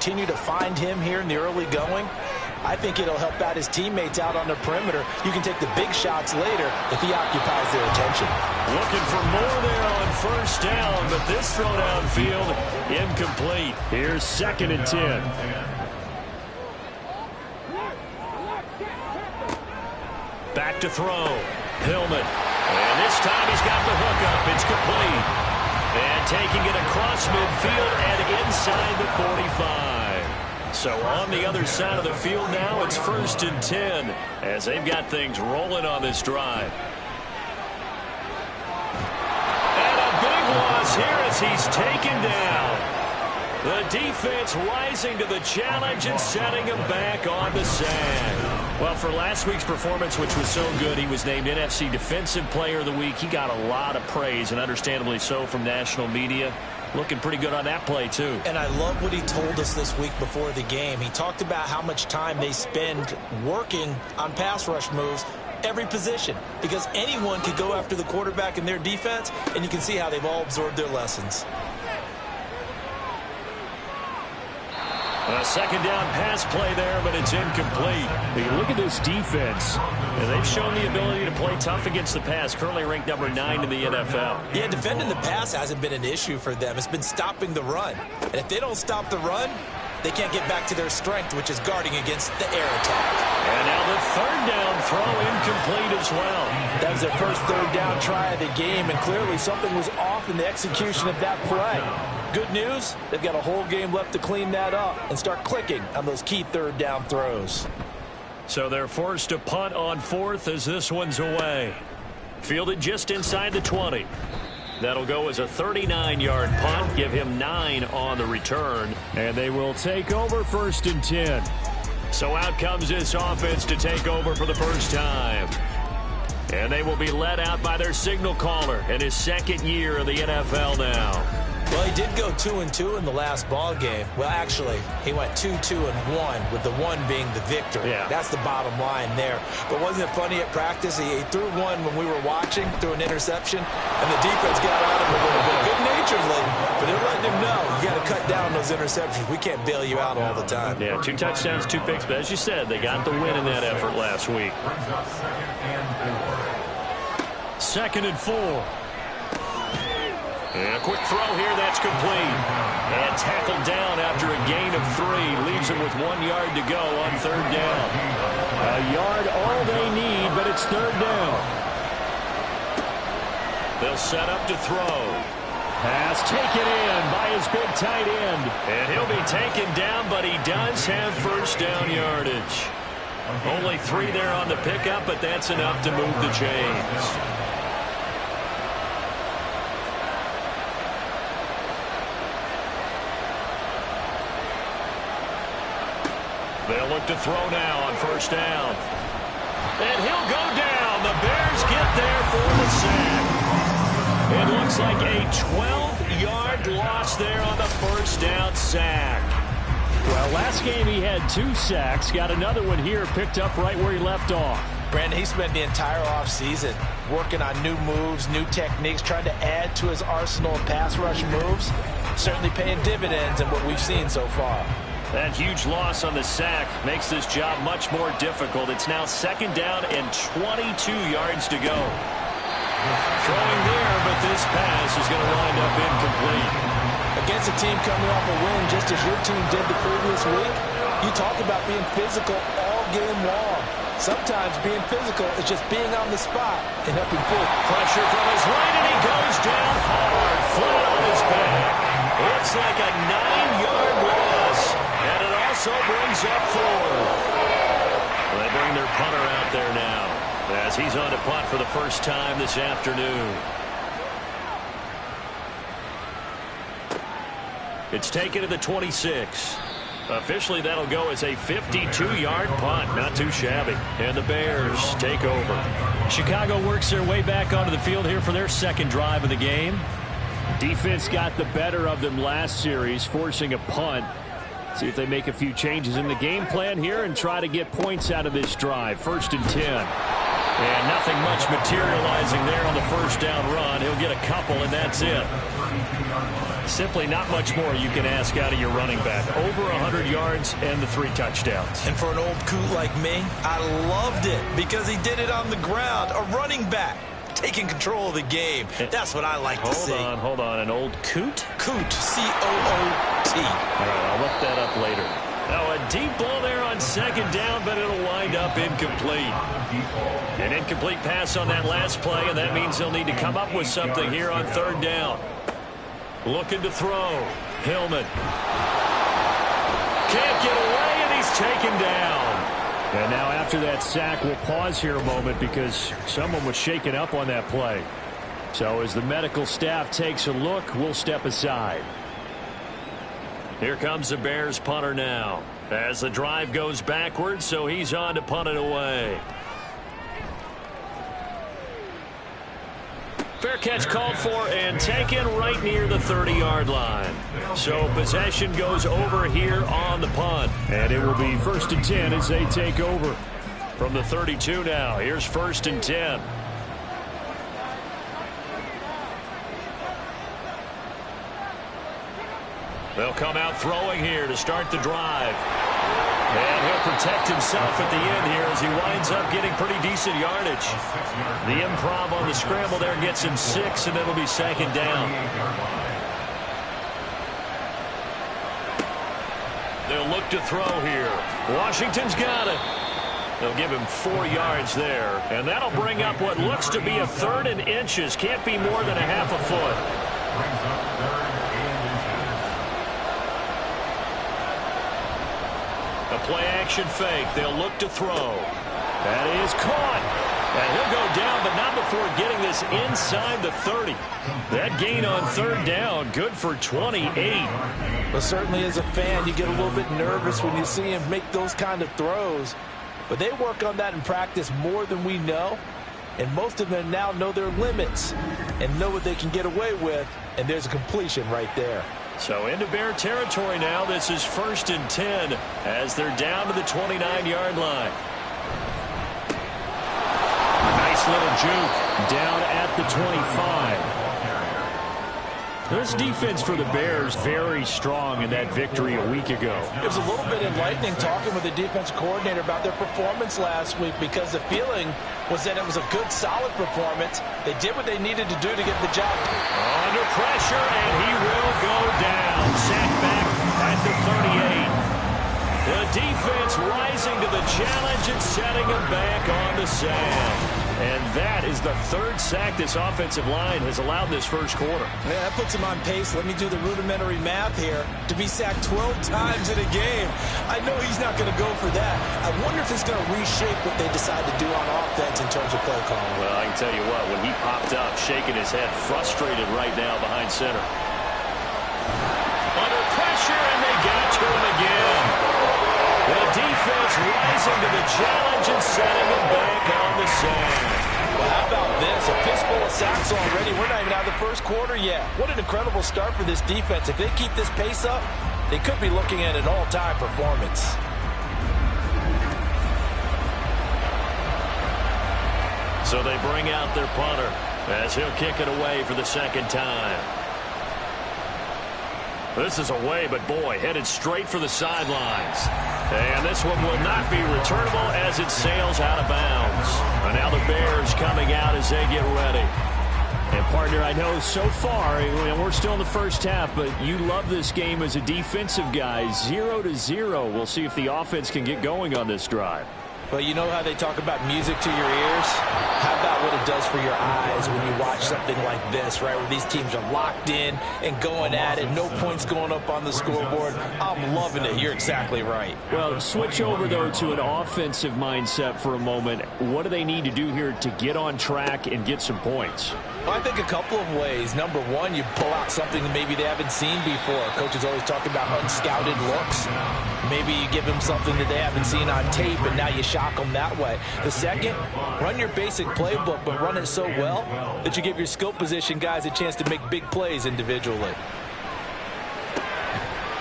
continue to find him here in the early going, I think it'll help out his teammates out on the perimeter. You can take the big shots later if he occupies their attention. Looking for more there on first down, but this throw downfield incomplete. Here's 2nd and 10. Back to throw. Hillman. And this time he's got the hook up. It's complete. And taking it across midfield and inside the 45. So on the other side of the field now, it's 1st and 10 as they've got things rolling on this drive. And a big loss here as he's taken down. The defense rising to the challenge and setting him back on the sag. Well, for last week's performance, which was so good, he was named NFC Defensive Player of the Week. He got a lot of praise, and understandably so, from national media. Looking pretty good on that play, too. And I love what he told us this week before the game. He talked about how much time they spend working on pass rush moves, every position, because anyone could go after the quarterback in their defense, and you can see how they've all absorbed their lessons. A 2nd down pass play there, but it's incomplete. You look at this defense, and they've shown the ability to play tough against the pass, currently ranked number 9 in the NFL. Yeah, defending the pass hasn't been an issue for them. It's been stopping the run. And if they don't stop the run, they can't get back to their strength, which is guarding against the air attack. And now the 3rd down throw incomplete as well. That was their first 3rd down try of the game, and clearly something was off in the execution of that play. Good news, they've got a whole game left to clean that up and start clicking on those key 3rd down throws. So they're forced to punt on 4th as this one's away. Fielded just inside the 20. That'll go as a 39-yard punt, give him 9 on the return, and they will take over 1st and 10. So out comes this offense to take over for the first time. And they will be led out by their signal caller in his 2nd year of the NFL now. Well, he did go 2-2 in the last ball game. Well, actually, he went 2-2-1, with the 1 being the victory. Yeah. That's the bottom line there. But wasn't it funny at practice? He threw one when we were watching, threw an interception, and the defense got on him a little bit. Good-naturedly, but they're letting him know, you got to cut down those interceptions. We can't bail you out all the time. Yeah, 2 touchdowns, 2 picks, but as you said, they got the win in that effort last week. 2nd and 4. And a quick throw here, that's complete. And tackled down after a gain of 3. Leaves him with 1 yard to go on 3rd down. A yard all they need, but it's 3rd down. They'll set up to throw. Pass taken in by his big tight end. And he'll be taken down, but he does have 1st down yardage. Only 3 there on the pickup, but that's enough to move the chains. They'll look to throw now on 1st down. And he'll go down. The Bears get there for the sack. It looks like a 12-yard loss there on the 1st down sack. Well, last game he had 2 sacks. Got another one here, picked up right where he left off. Brandon, he spent the entire offseason working on new moves, new techniques, trying to add to his arsenal of pass rush moves. Certainly paying dividends in what we've seen so far. That huge loss on the sack makes this job much more difficult. It's now 2nd down and 22 yards to go. Throwing there, but this pass is going to wind up incomplete. Against a team coming off a win just as your team did the previous week, you talk about being physical all game long. Sometimes being physical is just being on the spot and helping pull. Pressure from his right, and he goes down hard. Flat on his back. It's like a 9-yard loss. And it also brings up 4th. They bring their punter out there now as he's on to punt for the first time this afternoon. It's taken to the 26. Officially, that'll go as a 52-yard punt. Not too shabby. And the Bears take over. Chicago works their way back onto the field here for their 2nd drive of the game. Defense got the better of them last series, forcing a punt. See if they make a few changes in the game plan here and try to get points out of this drive. 1st and 10. And nothing much materializing there on the 1st down run. He'll get a couple, and that's it. Simply not much more you can ask out of your running back. Over 100 yards and the 3 touchdowns. And for an old coot like me, I loved it because he did it on the ground. A running back taking control of the game. That's what I like to see. Hold on. An old coot? Coot, C-O-O-T. All right, I'll look that up later. Now a deep ball there on second down, but it'll wind up incomplete. An incomplete pass on that last play, and that means they'll need to come up with something here on third down. Looking to throw. Hillman. Can't get away, and he's taken down. And now after that sack, we'll pause here a moment because someone was shaken up on that play. So as the medical staff takes a look, we'll step aside. Here comes the Bears punter now as the drive goes backwards, so he's on to punt it away. Fair catch called for and taken right near the 30-yard line. So possession goes over here on the punt. And it will be 1st and 10 as they take over from the 32 now. Here's 1st and 10. They'll come out throwing here to start the drive. And he'll protect himself at the end here as he winds up getting pretty decent yardage. The improv on the scramble there gets him 6, and it'll be 2nd down. They'll look to throw here. Washington's got it. They'll give him 4 yards there. And that'll bring up what looks to be a 3rd and inches. Can't be more than a half a foot. A play-action fake. They'll look to throw. That is caught. And he'll go down, but not before getting this inside the 30. That gain on 3rd down, good for 28. But certainly as a fan, you get a little bit nervous when you see him make those kind of throws. But they work on that in practice more than we know. And most of them now know their limits and know what they can get away with. And there's a completion right there. So into Bear territory now. This is 1st and 10 as they're down to the 29-yard line. Nice little juke down at the 25. This defense for the Bears very strong in that victory a week ago. It was a little bit enlightening talking with the defense coordinator about their performance last week because the feeling was that it was a good, solid performance. They did what they needed to do to get the job. Under pressure, and he will go down. Sacked back at the 38. The defense rising to the challenge and setting him back on the sand. And that is the 3rd sack this offensive line has allowed this first quarter. Yeah, that puts him on pace. Let me do the rudimentary math here. To be sacked 12 times in a game. I know he's not going to go for that. I wonder if it's going to reshape what they decide to do on offense in terms of play calling. Well, I can tell you what, when he popped up, shaking his head, frustrated right now behind center. Under pressure, and they got to him again. The defense rising to the challenge and setting him back on the sand. Well, how about this? A fistful of sacks already. We're not even out of the first quarter yet. What an incredible start for this defense. If they keep this pace up, they could be looking at an all-time performance. So they bring out their punter as he'll kick it away for the 2nd time. This is away, but boy, headed straight for the sidelines. And this one will not be returnable as it sails out of bounds. And now the Bears coming out as they get ready. And, partner, I know so far, we're still in the first half, but you love this game as a defensive guy. 0-0. We'll see if the offense can get going on this drive. But you know how they talk about music to your ears? How about what it does for your eyes when you watch something like this, right, where these teams are locked in and going at it, no points going up on the scoreboard? I'm loving it. You're exactly right. Well, switch over, though, to an offensive mindset for a moment. What do they need to do here to get on track and get some points? Well, I think a couple of ways. Number one, you pull out something that maybe they haven't seen before. Coaches always talk about unscouted looks. Maybe you give them something that they haven't seen on tape, and now you shock them that way. The second, run your basic playbook, but run it so well that you give your skill position guys a chance to make big plays individually.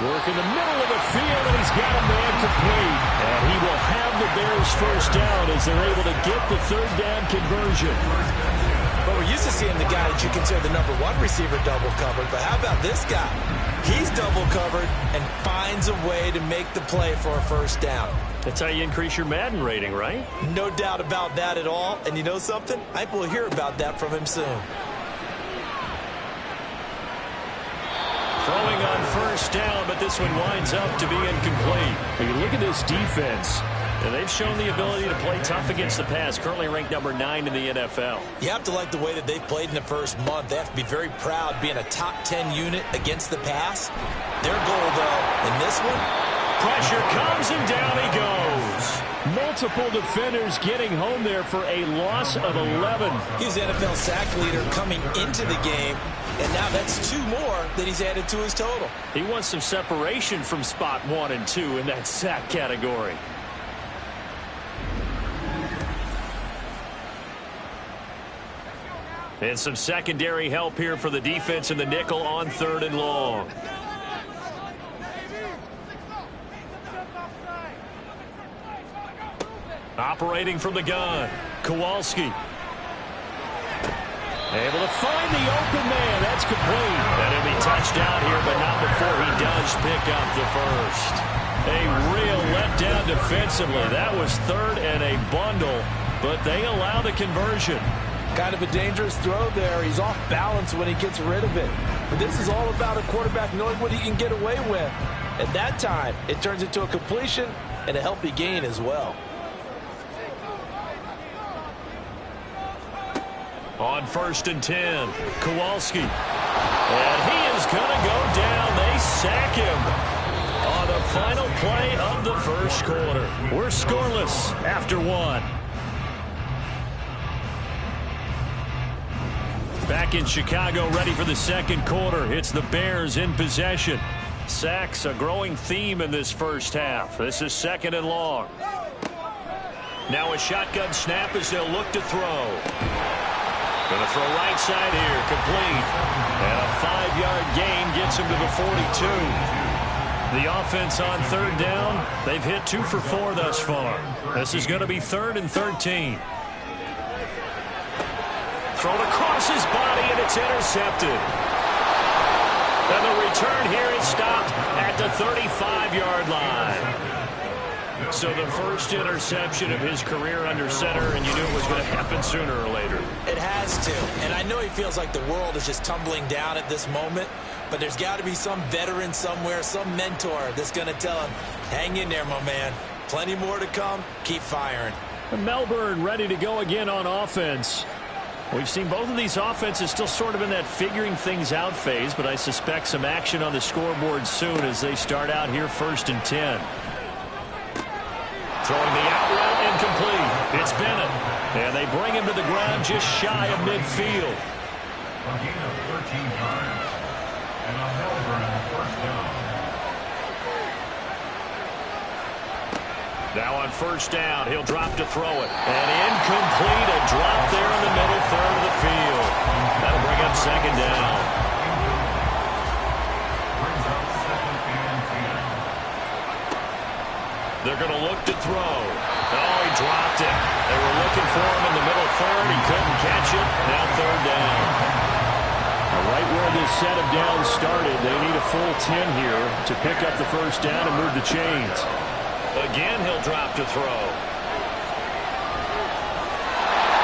Work in the middle of the field, and he's got a man complete. And he will have the Bears first down as they're able to get the 3rd down conversion. But we're used to seeing the guy that you consider the number one receiver double covered. But how about this guy? He's double covered and finds a way to make the play for a first down. That's how you increase your Madden rating, right? No doubt about that at all. And you know something? I think we'll hear about that from him soon. Throwing on first down, but this one winds up to be incomplete. When you look at this defense, and they've shown the ability to play tough against the pass, currently ranked number 9 in the NFL. You have to like the way that they've played in the first month. They have to be very proud being a top 10 unit against the pass. Their goal, though, in this one, pressure comes and down he goes. Multiple defenders getting home there for a loss of 11. He's the NFL sack leader coming into the game, and now that's 2 more that he's added to his total. He wants some separation from spot 1 and 2 in that sack category. And some secondary help here for the defense in the nickel on 3rd and long. Operating from the gun, Kowalski. Able to find the open man. That's complete. And he'll be touched out here, but not before he does pick up the first. A real letdown defensively. That was 3rd and a bundle, but they allow the conversion. Kind of a dangerous throw there. He's off balance when he gets rid of it. But this is all about a quarterback knowing what he can get away with. At that time, it turns into a completion and a healthy gain as well. On 1st and 10, Kowalski. And he is going to go down. They sack him on the final play of the first quarter. We're scoreless after 1. Back in Chicago, ready for the second quarter. It's the Bears in possession. Sacks, a growing theme in this first half. This is 2nd and long. Now a shotgun snap as they'll look to throw. Going to throw right side here, complete. And a 5-yard gain gets him to the 42. The offense on 3rd down, they've hit 2 for 4 thus far. This is going to be 3rd and 13. Thrown across his body, and it's intercepted. And the return here is stopped at the 35-yard line. So the first interception of his career under center, and you knew it was going to happen sooner or later. It has to. And I know he feels like the world is just tumbling down at this moment, but there's got to be some veteran somewhere, some mentor that's going to tell him, hang in there, my man. Plenty more to come. Keep firing. Melbourne ready to go again on offense. We've seen both of these offenses still sort of in that figuring things out phase, but I suspect some action on the scoreboard soon as they start out here 1st and 10. Throwing the out route incomplete. It's Bennett. And they bring him to the ground just shy of midfield. A gain of 13 yards. And a Melbourne first down. Now on 1st down, he'll drop to throw it. And incomplete, a drop there in the middle 3rd of the field. That'll bring up 2nd down. Brings up 2nd and 10. They're going to look to throw. Oh, he dropped it. They were looking for him in the middle 3rd. He couldn't catch it. Now 3rd down. Right where this set of downs started, they need a full 10 here to pick up the first down and move the chains. Again, he'll drop to throw.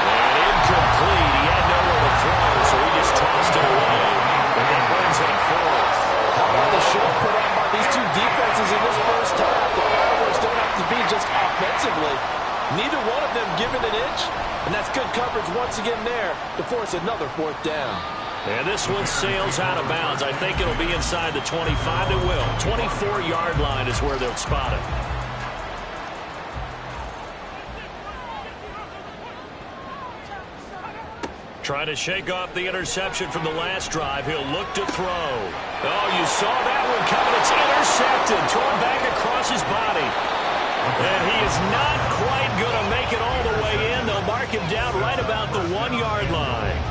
And incomplete. He had nowhere to throw, so he just tossed it away. And that brings up 4th. How about the show put on by these two defenses in this first half? The fireworks don't have to be just offensively. Neither one of them given an inch, and that's good coverage once again there to force another 4th down. And this one sails out of bounds. I think it'll be inside the 25. It will. 24-yard line is where they'll spot it. Trying to shake off the interception from the last drive. He'll look to throw. Oh, you saw that one coming. It's intercepted. Thrown back across his body. And he is not quite going to make it all the way in. They'll mark him down right about the 1-yard line.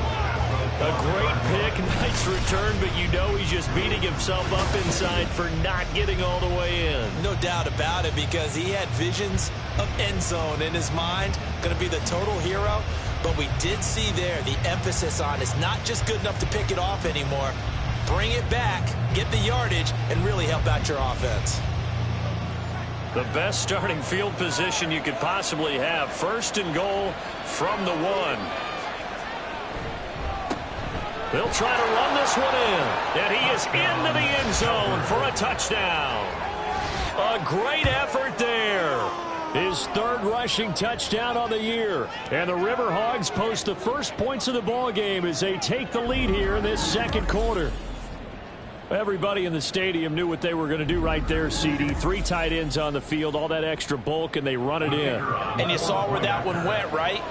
A great pick, nice return, but you know he's just beating himself up inside for not getting all the way in. No doubt about it, because he had visions of end zone in his mind. Going to be the total hero. But we did see there the emphasis on it's not just good enough to pick it off anymore. Bring it back, get the yardage, and really help out your offense. The best starting field position you could possibly have. 1st and goal from the 1. They'll try to run this one in. And he is into the end zone for a touchdown. A great effort there. His 3rd rushing touchdown on the year. And the RiverHogs post the first points of the ball game as they take the lead here in this 2nd quarter. Everybody in the stadium knew what they were going to do right there, CD. 3 tight ends on the field, all that extra bulk, and they run it in. And you saw where that one went, right?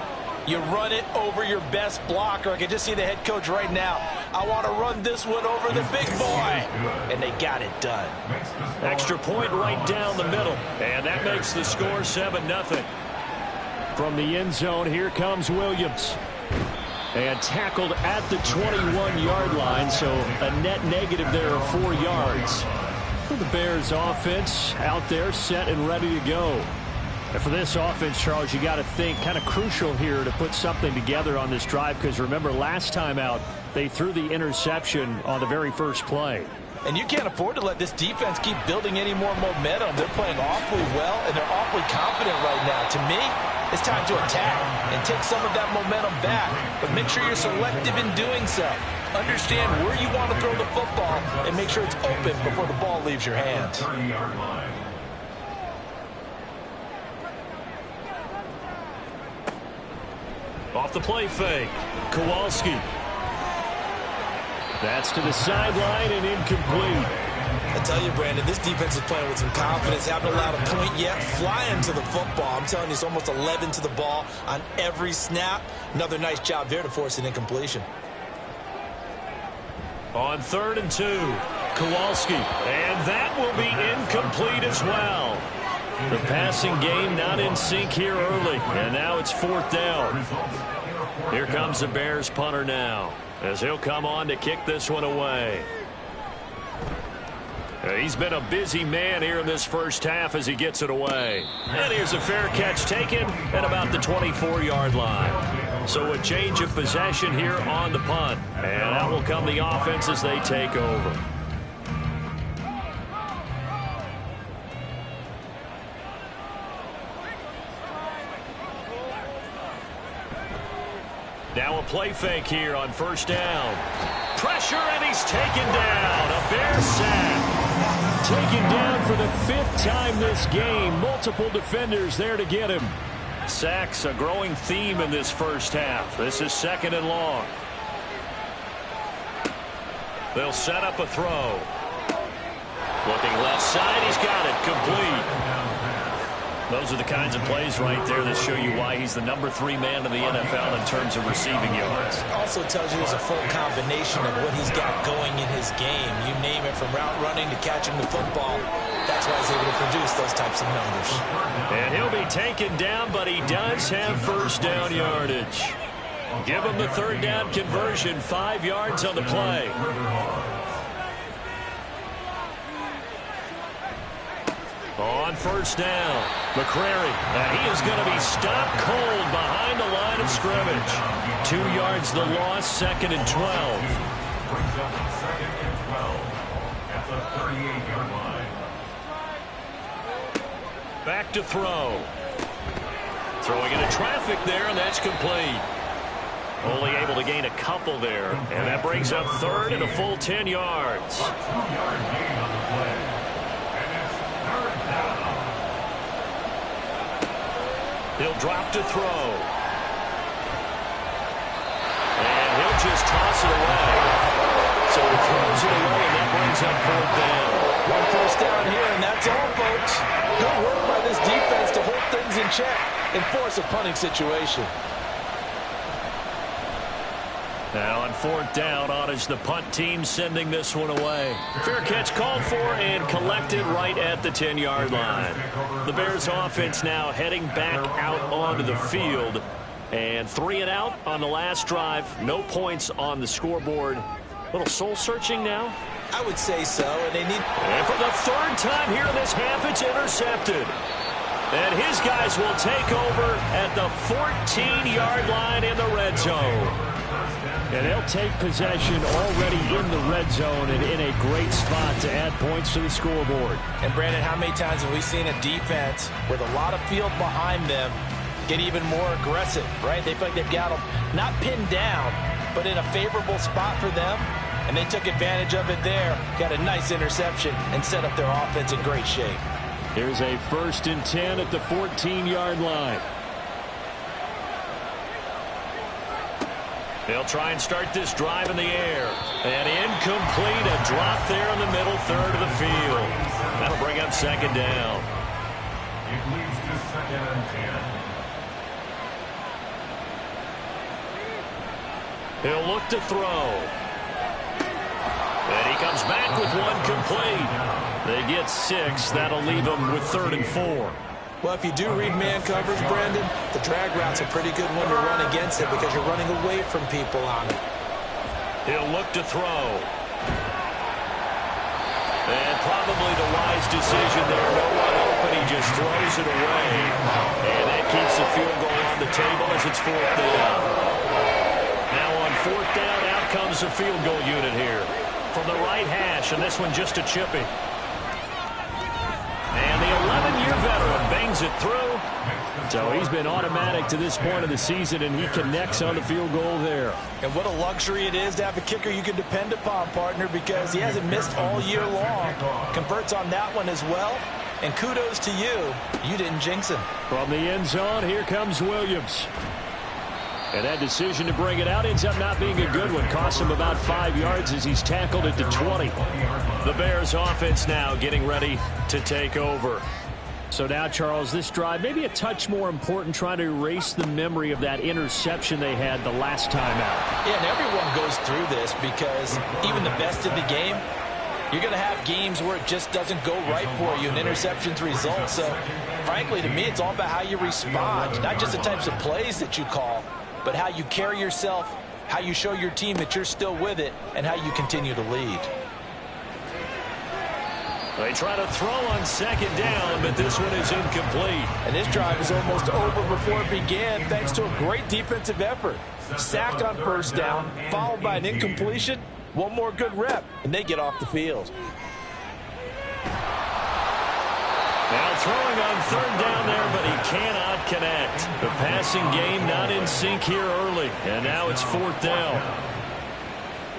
You run it over your best blocker. I can just see the head coach right now. I want to run this one over the big boy. And they got it done. Extra point right down the middle. And that makes the score 7-0. From the end zone, here comes Williams. And tackled at the 21-yard line, so a net negative there of 4 yards. The Bears offense out there set and ready to go. And for this offense, Charles, you got to think kind of crucial here to put something together on this drive, because remember last time out they threw the interception on the very first play. And you can't afford to let this defense keep building any more momentum. They're playing awfully well, and they're awfully confident right now. To me, it's time to attack and take some of that momentum back. But make sure you're selective in doing so. Understand where you want to throw the football and make sure it's open before the ball leaves your hands. Off the play fake. Kowalski. That's to the sideline and incomplete. I tell you, Brandon, this defense is playing with some confidence. Haven't allowed a point yet. Flying to the football. I'm telling you, it's almost 11 to the ball on every snap. Another nice job there to force an incompletion. On 3rd and 2, Kowalski. And that will be incomplete as well. The passing game not in sync here early. And now it's 4th down. Here comes the Bears punter now, as he'll come on to kick this one away. He's been a busy man here in this first half as he gets it away. And here's a fair catch taken at about the 24-yard line. So a change of possession here on the punt. And out will come the offense as they take over. Now a play fake here on 1st down. Pressure, and he's taken down. A Bear sack. Taken down for the 5th time this game. Multiple defenders there to get him. Sacks a growing theme in this first half. This is 2nd and long. They'll set up a throw. Looking left side, he's got it. Complete. Those are the kinds of plays right there that show you why he's the number 3 man in the NFL in terms of receiving yards. Also tells you there's a full combination of what he's got going in his game. You name it, from route running to catching the football. That's why he's able to produce those types of numbers. And he'll be taken down, but he does have 1st down yardage. Give him the 3rd down conversion, 5 yards on the play. On 1st down, McCrary, and he is going to be stopped cold behind the line of scrimmage. 2 yards the loss, 2nd and 12. Brings up 2nd and 12 at the 38-yard line. Back to throw. Throwing into traffic there, and that's complete. Only able to gain a couple there, and that brings up 3rd and a full 10 yards. A 2-yard gain on the play. He'll drop to throw. And he'll just toss it away. So he throws it away, and that brings up 4th down. 1 first down here, and that's all, folks. Good work by this defense to hold things in check and force a punting situation. Now on 4th down, on is the punt team sending this one away. Fair catch called for and collected right at the 10-yard line. The Bears offense now heading back out onto the field. And 3 and out on the last drive. No points on the scoreboard. A little soul-searching now? I would say so, and they need... And for the 3rd time here in this half, it's intercepted. And his guys will take over at the 14-yard line in the red zone. And they'll take possession already in the red zone and in a great spot to add points to the scoreboard. And, Brandon, how many times have we seen a defense with a lot of field behind them get even more aggressive, right? They feel like they've got them not pinned down, but in a favorable spot for them. And they took advantage of it there, got a nice interception, and set up their offense in great shape. Here's a 1st and 10 at the 14-yard line. They'll try and start this drive in the air. And incomplete, a drop there in the middle third of the field. That'll bring up 2nd down. It leads to 2nd and 10. He'll look to throw. And he comes back with one complete. They get 6. That'll leave them with 3rd and 4. Well, if you do read man coverage, Brandon, the drag route's a pretty good one to run against it because you're running away from people on it. He'll look to throw. And probably the wise decision there. No one open. He just throws it away. And that keeps the field goal on the table as it's 4th down. Now on 4th down, out comes the field goal unit here. From the right hash, and this one just a chippy. And the 11-year veteran bangs it through. So he's been automatic to this point of the season, and he connects on the field goal there. And what a luxury it is to have a kicker you can depend upon, partner, because he hasn't missed all year long. Converts on that one as well. And kudos to you. You didn't jinx him. From the end zone, here comes Williams. And that decision to bring it out ends up not being a good one. Costs him about 5 yards as he's tackled at the 20. The Bears offense now getting ready to take over. So now, Charles, this drive maybe a touch more important, trying to erase the memory of that interception they had the last time out. Yeah, and everyone goes through this because even the best in the game, you're going to have games where it just doesn't go right for you and interceptions result. So, frankly, to me, it's all about how you respond, not just the types of plays that you call, but how you carry yourself, how you show your team that you're still with it, and how you continue to lead. They try to throw on 2nd down, but this one is incomplete. And this drive is almost over before it began thanks to a great defensive effort. Sack on 1st down, followed by an incompletion. One more good rep, and they get off the field. Now throwing on 3rd down there, but he cannot connect. The passing game not in sync here early, and now it's 4th down.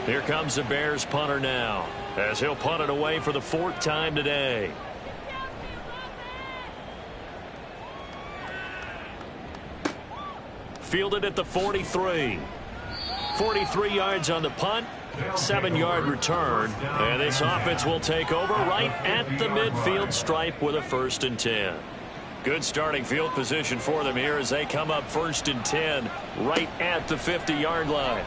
Here comes the Bears punter now, as he'll punt it away for the 4th time today. Fielded at the 43. 43 yards on the punt. 7-yard return, and this offense will take over right at the midfield stripe with a 1st and 10. Good starting field position for them here as they come up 1st and 10 right at the 50-yard line.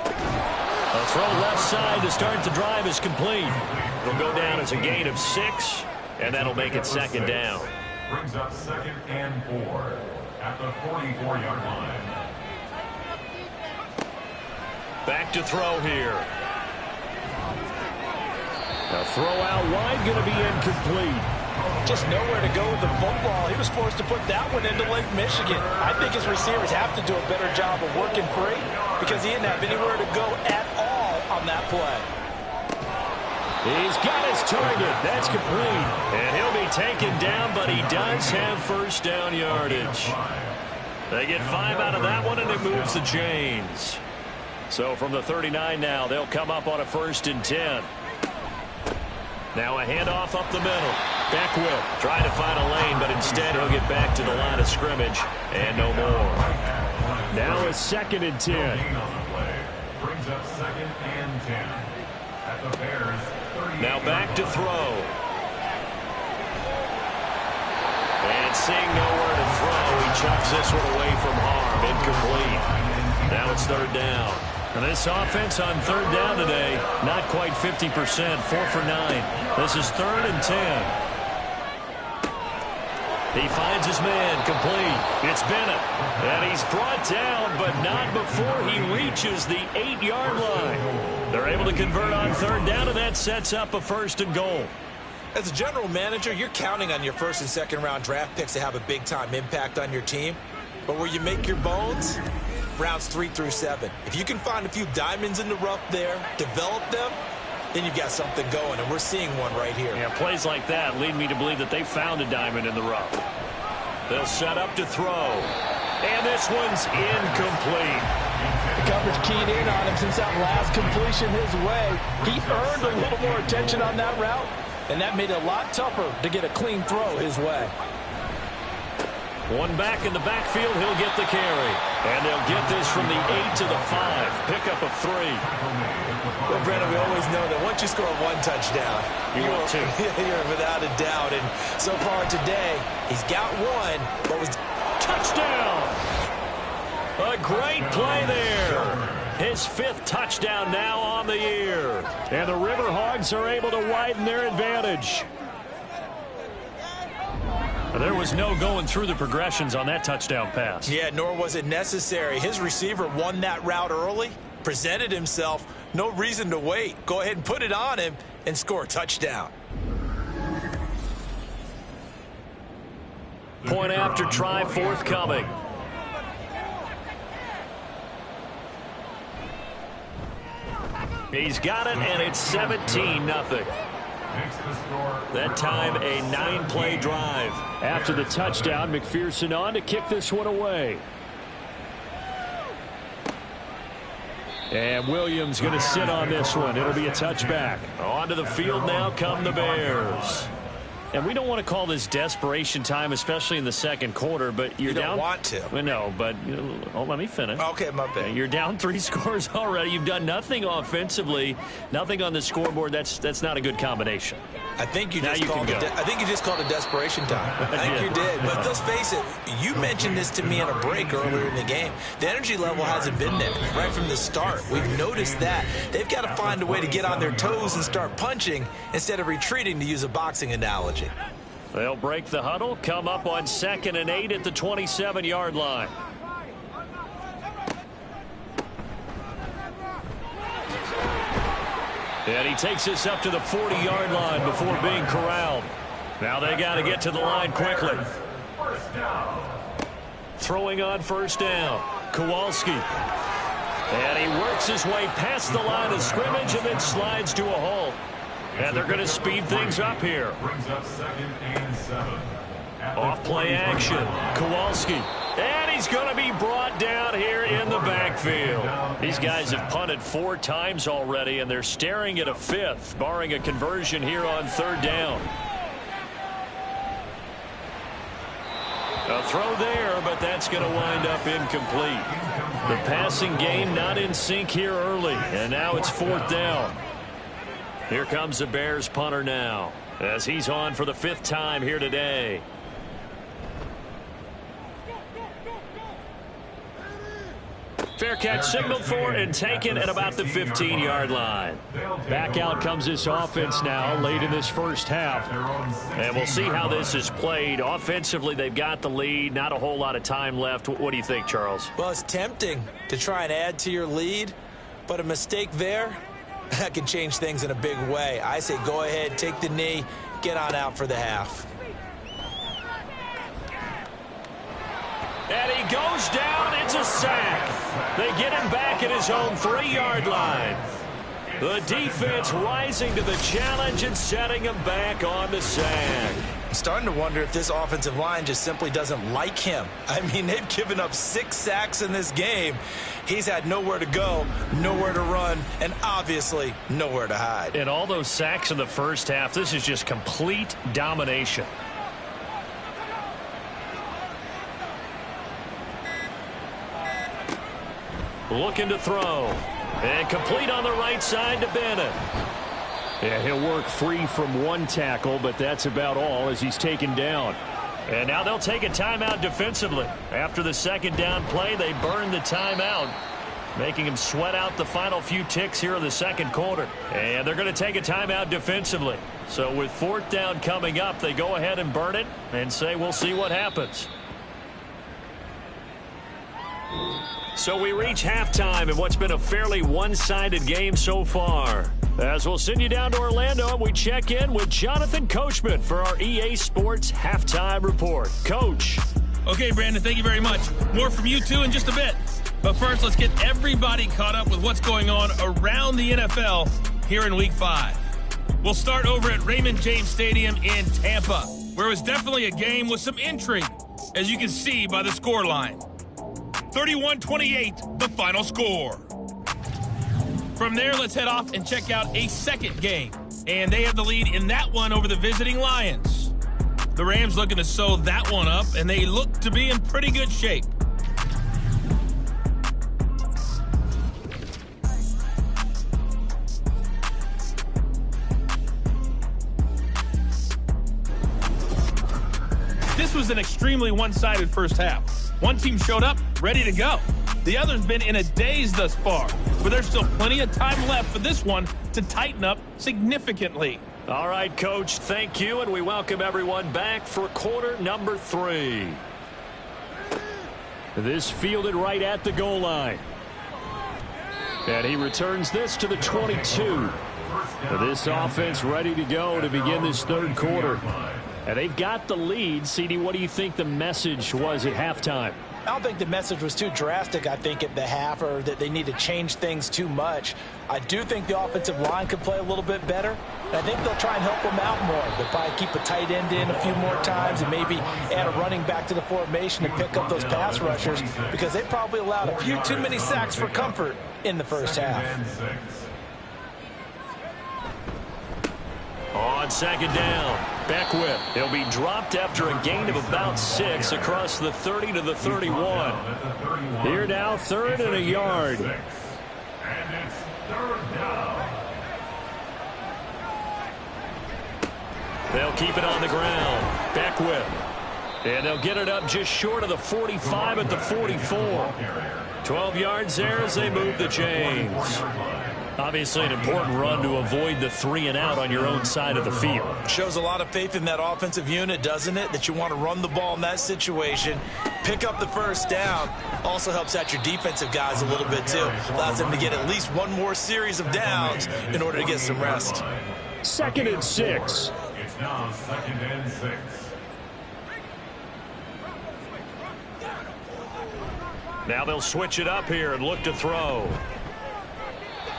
A throw left side to start the drive is complete. It'll go down as a gain of 6, and that'll make it 2nd down. Brings up 2nd and 4 at the 44-yard line. Back to throw here. A throw out wide, going to be incomplete. Just nowhere to go with the football. He was forced to put that one into Lake Michigan. I think his receivers have to do a better job of working free because he didn't have anywhere to go at all on that play. He's got his target. That's complete. And he'll be taken down, but he does have 1st down yardage. They get 5 out of that one, and it moves the chains. So from the 39 now, they'll come up on a 1st and 10. Now a handoff up the middle. Beckwith trying to find a lane, but instead he'll get back to the line of scrimmage and no more. Now a 2nd and 10. Brings up 2nd and 10 at the Bears 30. Now back to throw. And seeing nowhere to throw, he chucks this one away from harm. Incomplete. Now it's 3rd down. And this offense on 3rd down today, not quite 50%, 4 for 9. This is 3rd and 10. He finds his man, complete. It's Bennett. And he's brought down, but not before he reaches the 8-yard line. They're able to convert on 3rd down, and that sets up a 1st and goal. As a general manager, you're counting on your first and second round draft picks to have a big-time impact on your team. But where you make your bones, rounds 3 through 7. If you can find a few diamonds in the rough there, develop them, then you've got something going, and we're seeing one right here. Yeah, plays like that lead me to believe that they found a diamond in the rough. They'll set up to throw. And this one's incomplete. The coverage keyed in on him since that last completion his way. He earned a little more attention on that route, and that made it a lot tougher to get a clean throw his way. One back in the backfield, he'll get the carry. And they'll get this from the 8 to the 5. Pickup of 3. Well, Brandon, we always know that once you score one touchdown, you're without a doubt. And so far today, he's got one, but was touchdown. A great play there. His 5th touchdown now on the year. And the RiverHogs are able to widen their advantage. There was no going through the progressions on that touchdown pass. Yeah, nor was it necessary. His receiver won that route early, presented himself. No reason to wait. Go ahead and put it on him and score a touchdown. Point after try forthcoming. He's got it, and it's 17-0. That time, a 9-play drive. After the touchdown, McPherson on to kick this one away. And Williams going to sit on this one. It'll be a touchback. Onto the field now come the Bears. And we don't want to call this desperation time, especially in the second quarter, but you're down. You don't want to. Well, no, but let me finish. Okay, my bad. You're down 3 scores already. You've done nothing offensively, nothing on the scoreboard. That's not a good combination. I think you just called it. I think you just called it desperation time. I think you did. But let's face it. You mentioned this to me in a break earlier in the game. The energy level hasn't been there right from the start. We've noticed that. They've got to find a way to get on their toes and start punching instead of retreating, to use a boxing analogy. They'll break the huddle, come up on 2nd and 8 at the 27-yard line. And he takes this up to the 40-yard line before being corralled. Now they got to get to the line quickly. Throwing on first down. Kowalski. And he works his way past the line of scrimmage and then slides to a halt. And they're going to speed things up here. Off play action. Kowalski. And he's going to be brought down here in the backfield. These guys have punted 4 times already, and they're staring at a 5th, barring a conversion here on 3rd down. A throw there, but that's going to wind up incomplete. The passing game not in sync here early, and now it's 4th down. Here comes the Bears punter now, as he's on for the 5th time here today. Fair catch signaled for and taken at about the 15-yard line. Back out comes this offense now late in this first half. And we'll see how this is played. Offensively, they've got the lead. Not a whole lot of time left. What do you think, Charles? Well, it's tempting to try and add to your lead, but a mistake there, that can change things in a big way. I say go ahead, take the knee, get on out for the half. And he goes down. It's a sack. They get him back at his own 3-yard line. The defense rising to the challenge and setting him back on the sack. I'm starting to wonder if this offensive line just simply doesn't like him. I mean, they've given up 6 sacks in this game. He's had nowhere to go, nowhere to run, and obviously nowhere to hide. And all those sacks in the first half, this is just complete domination. Looking to throw. And complete on the right side to Bennett. Yeah, he'll work free from 1 tackle, but that's about all as he's taken down. And now they'll take a timeout defensively. After the 2nd down play, they burn the timeout, making him sweat out the final few ticks here in the 2nd quarter. And they're going to take a timeout defensively. So with 4th down coming up, they go ahead and burn it and say we'll see what happens. So we reach halftime in what's been a fairly one-sided game so far. As we'll send you down to Orlando, and we check in with Jonathan Coachman for our EA Sports Halftime Report. Coach. Okay, Brandon, thank you very much. More from you two in just a bit. But first, let's get everybody caught up with what's going on around the NFL here in Week 5. We'll start over at Raymond James Stadium in Tampa, where it was definitely a game with some intrigue, as you can see by the scoreline. 31-28, the final score. From there, let's head off and check out a second game. And they have the lead in that one over the visiting Lions. The Rams looking to sew that one up, and they look to be in pretty good shape. This was an extremely one-sided first half. One team showed up, ready to go. The other's been in a daze thus far, but there's still plenty of time left for this one to tighten up significantly. All right, Coach, thank you, and we welcome everyone back for quarter number 3. This fielded right at the goal line. And he returns this to the 22. This offense ready to go to begin this third quarter. And they've got the lead. CD, what do you think the message was at halftime? I don't think the message was too drastic, I think, at the half, or that they need to change things too much. I do think the offensive line could play a little bit better. And I think they'll try and help them out more. They'll probably keep a tight end in a few more times and maybe add a running back to the formation and pick up those pass rushers, because they probably allowed a few too many sacks for comfort in the first half. On second down, Beckwith. He'll be dropped after a gain of about 6 across the 30 to the 31. Here now, third and a yard. And it's third down. They'll keep it on the ground. Beckwith. And they'll get it up just short of the 45 at the 44. 12 yards there as they move the chains. Obviously an important run to avoid the 3 and out on your own side of the field. Shows a lot of faith in that offensive unit, doesn't it? That you want to run the ball in that situation, pick up the first down. Also helps out your defensive guys a little bit too. Allows them to get at least one more series of downs in order to get some rest. 2nd and 6. It's now 2nd and 6. Now they'll switch it up here and look to throw.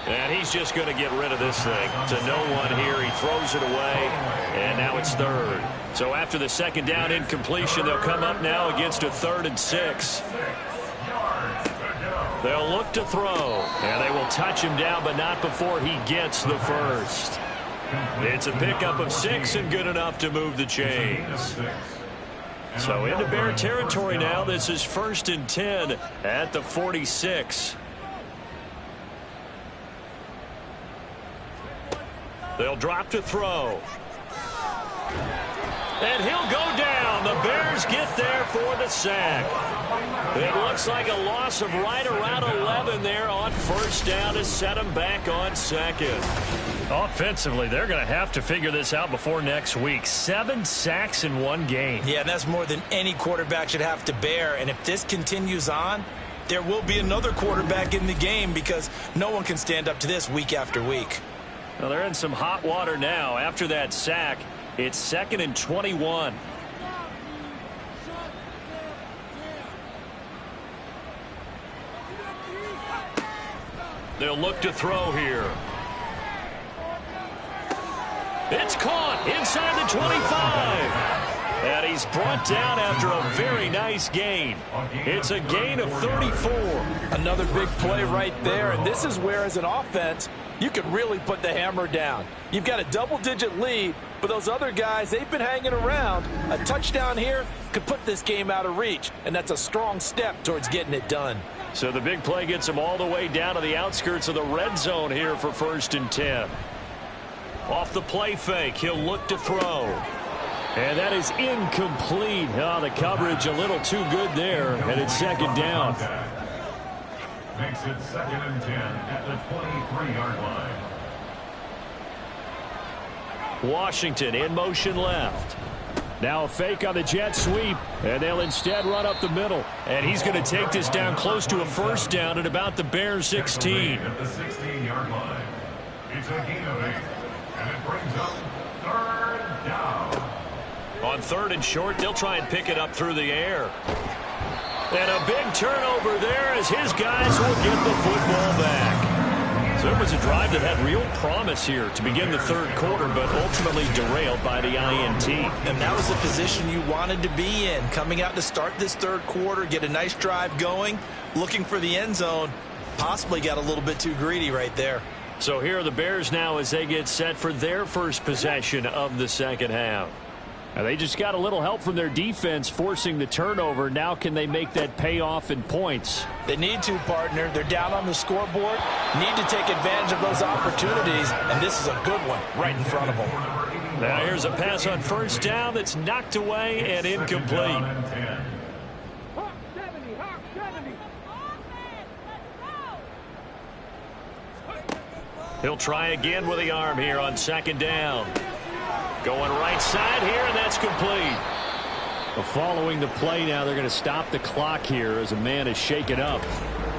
And he's just going to get rid of this thing to no one here. He throws it away, and now it's third. So after the second down incompletion, they'll come up now against a 3rd and 6. They'll look to throw, and they will touch him down, but not before he gets the first. It's a pickup of 6 and good enough to move the chains. So into Bear territory now. This is 1st and 10 at the 46. They'll drop to throw. And he'll go down. The Bears get there for the sack. It looks like a loss of right around 11 there on first down to set them back on second. Offensively, they're going to have to figure this out before next week. 7 sacks in one game. Yeah, and that's more than any quarterback should have to bear. And if this continues on, there will be another quarterback in the game, because no one can stand up to this week after week. Well, they're in some hot water now. After that sack, it's 2nd and 21. They'll look to throw here. It's caught inside the 25. And he's brought down after a very nice gain. It's a gain of 34. Another big play right there, and this is where, as an offense, you can really put the hammer down. You've got a double-digit lead, but those other guys, they've been hanging around. A touchdown here could put this game out of reach, and that's a strong step towards getting it done. So the big play gets him all the way down to the outskirts of the red zone here for 1st and 10. Off the play fake, he'll look to throw. And that is incomplete. Oh, the coverage a little too good there, and it's 2nd down. Makes it 2nd and 10 at the 23-yard line. Washington in motion left. Now a fake on the jet sweep, and they'll instead run up the middle. And he's going to take this down close to a first down at about the Bears 16. At the 16-yard line. It's a gain of 8. And it brings up 3rd down. On 3rd and short, they'll try and pick it up through the air. And a big turnover there as his guys will get the football back. So it was a drive that had real promise here to begin the 3rd quarter, but ultimately derailed by the INT. And that was the position you wanted to be in, coming out to start this 3rd quarter, get a nice drive going, looking for the end zone. Possibly got a little bit too greedy right there. So here are the Bears now as they get set for their first possession of the 2nd half. Now they just got a little help from their defense forcing the turnover. Now can they make that pay off in points? They need to, partner. They're down on the scoreboard. Need to take advantage of those opportunities, and this is a good one right in front of them. Now here's a pass on 1st down that's knocked away and incomplete. He'll try again with the arm here on 2nd down. Going right side here, and that's complete. Well, following the play now, they're going to stop the clock here as a man is shaken up.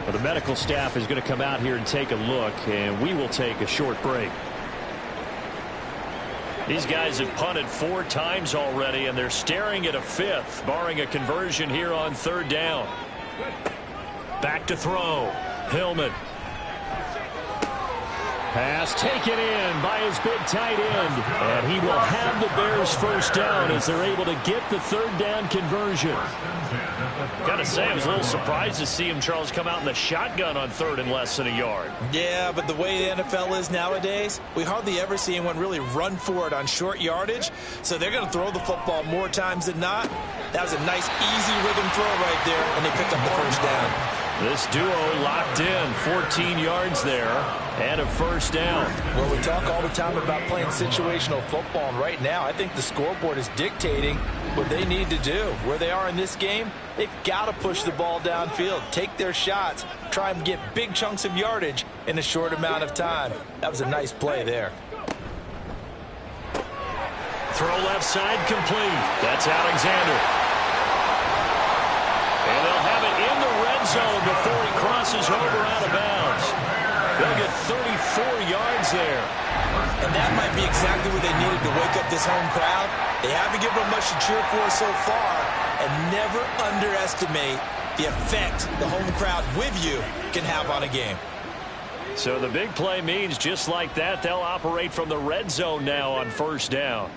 Well, the medical staff is going to come out here and take a look, and we will take a short break. These guys have punted 4 times already, and they're staring at a 5th, barring a conversion here on 3rd down. Back to throw. Hillman. Pass taken in by his big tight end. And he will have the Bears 1st down as they're able to get the 3rd down conversion. Got to say, I was a little surprised to see him, Charles, come out in the shotgun on 3rd and less than a yard. Yeah, but the way the NFL is nowadays, we hardly ever see anyone really run for it on short yardage. So they're going to throw the football more times than not. That was a nice, easy rhythm throw right there, and they picked up the 1st down. This duo locked in, 14 yards there, and a 1st down. Well, we talk all the time about playing situational football, and right now I think the scoreboard is dictating what they need to do. Where they are in this game, they've got to push the ball downfield, take their shots, try and get big chunks of yardage in a short amount of time. That was a nice play there. Throw left side complete. That's Alexander. And they'll have it in the red zone before he crosses over out of bounds. They'll get 34 yards there. And that might be exactly what they needed to wake up this home crowd. They haven't given them much to cheer for so far. And never underestimate the effect the home crowd with you can have on a game. So the big play means just like that, they'll operate from the red zone now on 1st down.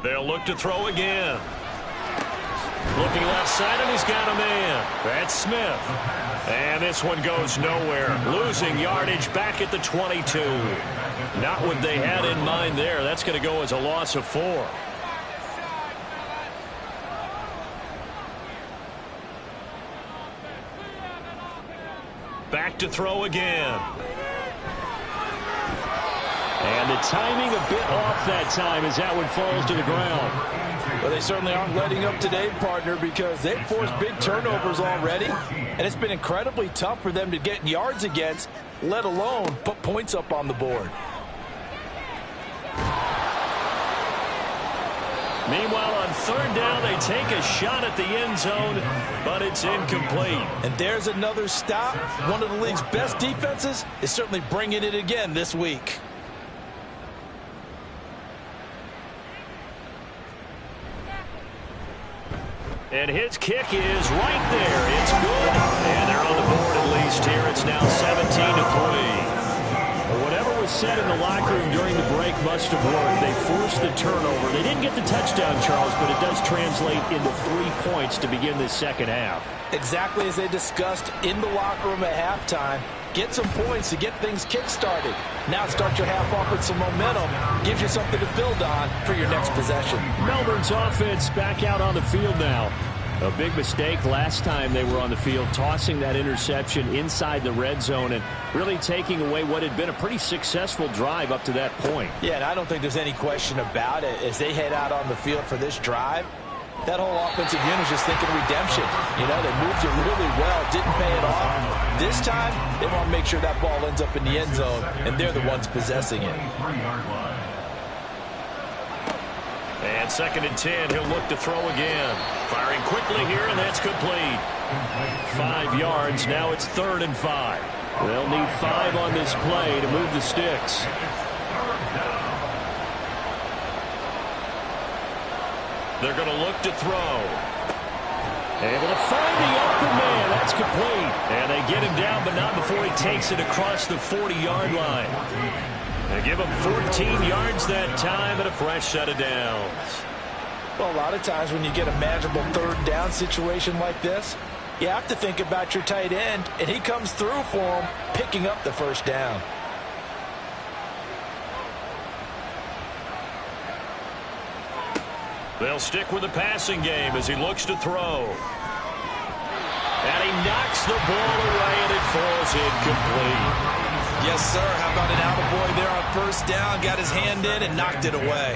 They'll look to throw again. Looking left side, and he's got a man. That's Smith. And this one goes nowhere. Losing yardage back at the 22. Not what they had in mind there. That's going to go as a loss of 4. Back to throw again. And the timing a bit off that time as that one falls to the ground. Well, they certainly aren't letting up today, partner, because they've forced big turnovers already, and it's been incredibly tough for them to get yards against, let alone put points up on the board. Meanwhile, on 3rd down, they take a shot at the end zone, but it's incomplete. And there's another stop. One of the league's best defenses is certainly bringing it again this week. And his kick is right there. It's good. And they're on the board at least here. It's now 17-3. Whatever was said in the locker room during the break must have worked. They forced the turnover. They didn't get the touchdown, Charles, but it does translate into 3 points to begin this 2nd half. Exactly as they discussed in the locker room at halftime. Get some points to get things kick-started. Now start your half off with some momentum. Gives you something to build on for your next possession. Melbourne's offense back out on the field now. A big mistake last time they were on the field, tossing that interception inside the red zone and really taking away what had been a pretty successful drive up to that point. Yeah, and I don't think there's any question about it. As they head out on the field for this drive, that whole offensive unit is just thinking redemption. You know, they moved it really well, didn't pay it off. This time, they want to make sure that ball ends up in the end zone, and they're the ones possessing it. And 2nd and 10, he'll look to throw again. Firing quickly here, and that's complete. 5 yards, now it's 3rd and 5. They'll need 5 on this play to move the sticks. They're going to look to throw. Able to find the open man. That's complete. And they get him down, but not before he takes it across the 40-yard line. They give him 14 yards that time and a fresh set of downs. Well, a lot of times when you get a manageable 3rd down situation like this, you have to think about your tight end, and he comes through for him, picking up the 1st down. They'll stick with the passing game as he looks to throw. And he knocks the ball away, and it falls incomplete. Yes, sir. How about an attaboy there on 1st down? Got his hand in and knocked it away.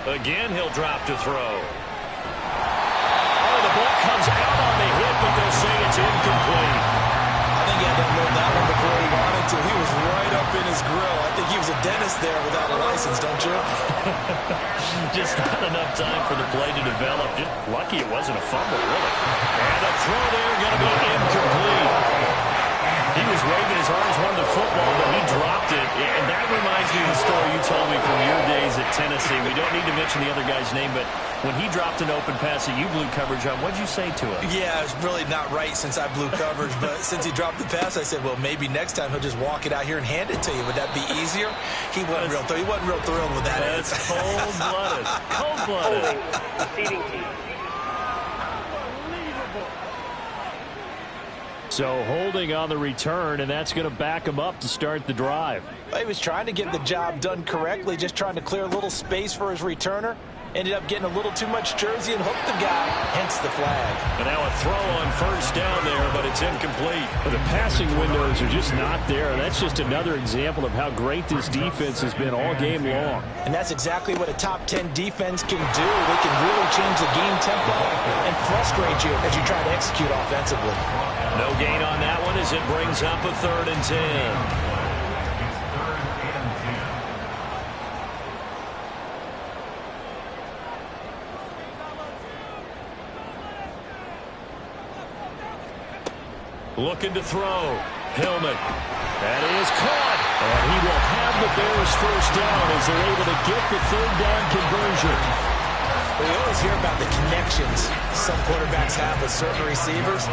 Again, he'll drop to throw. Oh, the ball comes out on the hit, but they'll say it's incomplete. I think he had to unload that one before he wanted to. He was right up in his grill. I think he was a dentist there without a license, don't you? Just not enough time for the play to develop. Just lucky it wasn't a fumble, really. And the throw there going to be incomplete. He was waving his arms, wanted the football, but he dropped it. And that reminds me of the story you told me from your days at Tennessee. We don't need to mention the other guy's name, but when he dropped an open pass that you blew coverage on, what'd you say to him? Yeah, it's really not right since I blew coverage, but since he dropped the pass, I said, well, maybe next time he'll just walk it out here and hand it to you. Would that be easier? He wasn't real thrilled with that. That's cold-blooded. Cold-blooded. Receiving team. So holding on the return, and that's going to back him up to start the drive. He was trying to get the job done correctly, just trying to clear a little space for his returner. Ended up getting a little too much jersey and hooked the guy, hence the flag. And now a throw on 1st down there, but it's incomplete. The passing windows are just not there. That's just another example of how great this defense has been all game long. And that's exactly what a top 10 defense can do. They can really change the game tempo and frustrate you as you try to execute offensively. No gain on that one as it brings up a 3rd and 10. Looking to throw. Hillman. That is caught. And he will have the Bears 1st down as they're able to get the 3rd down conversion. We always hear about the connections some quarterbacks have with certain receivers.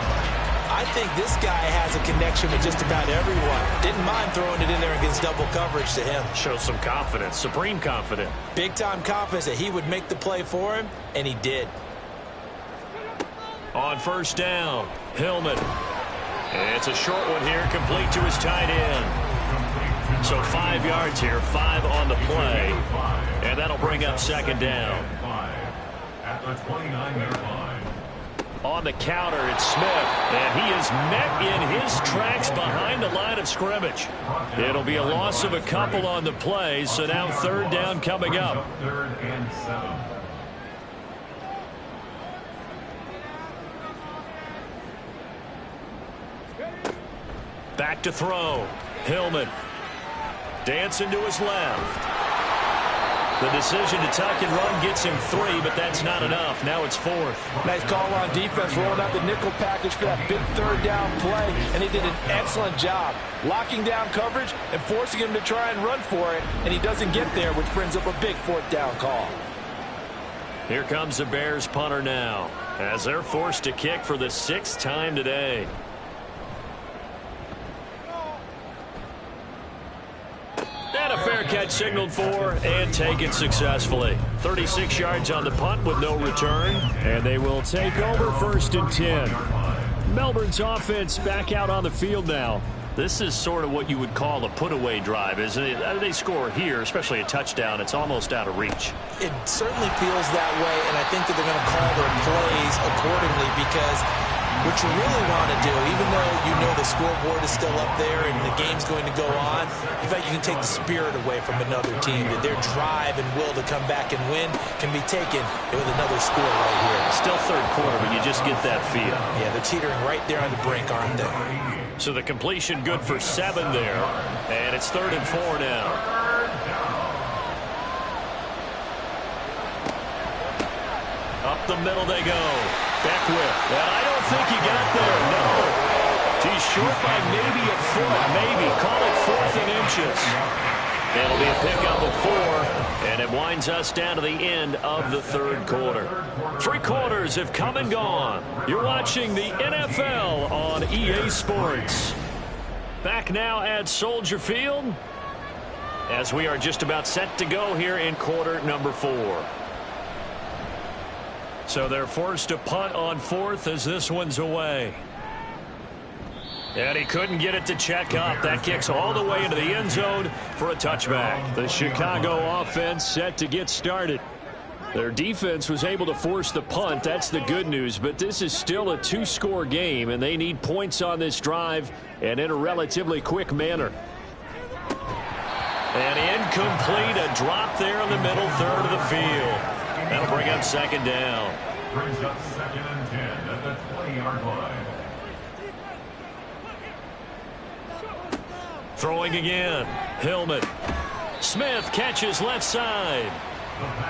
I think this guy has a connection with just about everyone. Didn't mind throwing it in there against double coverage to him. Shows some confidence, supreme confidence. Big-time confidence that he would make the play for him, and he did. On 1st down, Hillman. It's a short one here, complete to his tight end. So 5 yards here, 5 on the play. And that'll bring up 2nd down. At the 29-yard line. On the counter, it's Smith. And he is met in his tracks behind the line of scrimmage. It'll be a loss of a couple on the play, so now 3rd down coming up. 3rd and 7. Back to throw. Hillman. Dancing to his left. The decision to tuck and run gets him 3, but that's not enough. Now it's 4th. Nice call on defense, rolling out the nickel package for that big 3rd down play, and he did an excellent job locking down coverage and forcing him to try and run for it, and he doesn't get there, which brings up a big 4th down call. Here comes the Bears punter now, as they're forced to kick for the 6th time today. And a fair catch signaled for and taken successfully. 36 yards on the punt with no return. And they will take over 1st and 10. Melbourne's offense back out on the field now. This is sort of what you would call a put-away drive, isn't it? They score here, especially a touchdown. It's almost out of reach. It certainly feels that way, and I think that they're going to call their plays accordingly because what you really want to do, even though you know the scoreboard is still up there and the game's going to go on, in fact, you can take the spirit away from another team. That their drive and will to come back and win can be taken with another score right here. Still 3rd quarter, but you just get that feel. Yeah, they're teetering right there on the brink, aren't they? So the completion good for 7 there. And it's 3rd and 4 now. the middle they go. Beckwith. And I don't think he got there. No. He's short by maybe a foot. Maybe. Call it 4th and inches. It'll be a pickup of 4, and it winds us down to the end of the 3rd quarter. 3 quarters have come and gone. You're watching the NFL on EA Sports. Back now at Soldier Field as we are just about set to go here in quarter number 4. So they're forced to punt on 4th as this one's away. And he couldn't get it to check up. That kicks all the way into the end zone for a touchback. The Chicago offense set to get started. Their defense was able to force the punt. That's the good news. But this is still a 2-score game, and they need points on this drive and in a relatively quick manner. And incomplete. A drop there in the middle third of the field. That'll bring up 2nd down. Brings up 2nd and 10 at the 20-yard line. Throwing again. Hillman. Smith catches left side.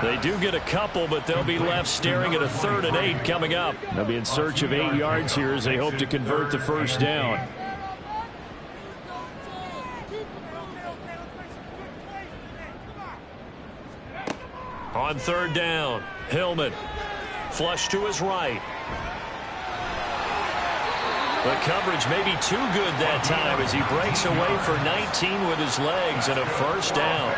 They do get a couple, but they'll be left staring at a 3rd and 8 coming up. They'll be in search of 8 yards here as they hope to convert the first down. On 3rd down, Hillman. Flush to his right. The coverage may be too good that time as he breaks away for 19 with his legs and a first down.